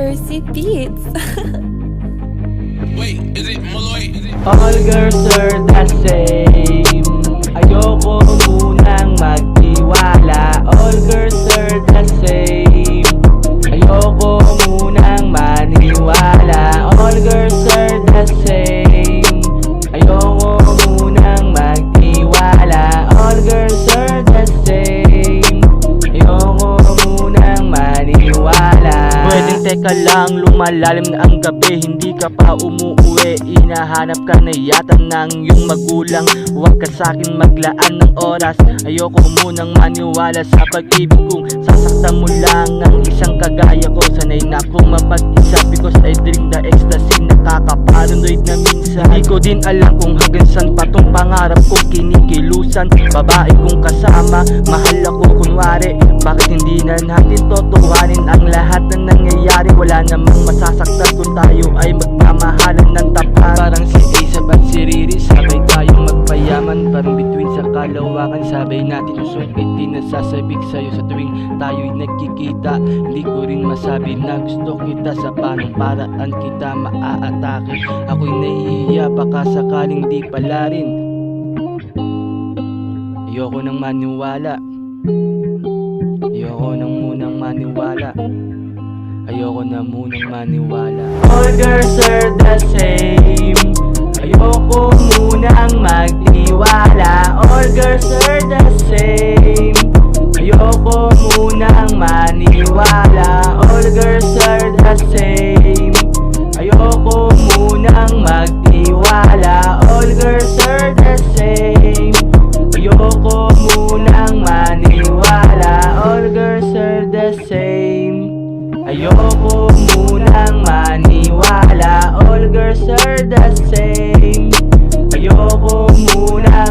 Percy Beats. Wait, is it Molloy? All girls are the same. Ayoko munang magtiwala. All girls are the same. Ayoko munang maniwala. All girls are the same. Ayoko munang magtiwala. All girls are the same. Ayoko munang maniwala. Pwedeng teka lang, lumalalim na ang gabi, hindi ka pa umuuwi. Hinahanap ka na yata ng iyong magulang. Huwag ka sa'kin maglaan ng oras. Ayoko munang maniwala sa pag-ibig kung sasaktan mo lang ang isang kagaya ko. Sanay na akong mapag-isa because I drink the ecstasy. Nakaka-paranoid na minsan. Di ko din alam kung hanggang saan pa tong pangarap kong kinikilusan. Babae kong kasama, mahal ako kunwari. Bakit hindi na natin totohanin ang lahat na nangyayari? Wala namang masasaktan kung tayo ay magmamahalan ng tapat. Parang si Asap at si Riri, sabay tayong magpayaman. Parang between sa kalawakan, sabay natin susukitin. Nasasabik sa'yo sa tuwing tayo'y nagkikita. Hindi ko rin masabi na gusto kita, sa panong paraan kita maaatake. Ako'y nahihiya, baka sakaling di pala rin. Ayoko nang maniwala. Ayoko nang munang maniwala. Ayoko na munang maniwala. All girls are the same. Ayoko munang magtiwala. All girls are the same. Ayoko munang maniwala. All girls are the same. Ayoko munang magtiwala. All girls are the same. Ayoko munang maniwala. All girls are the same. Ayoko munang maniwala. All girls are the same. Ayoko munang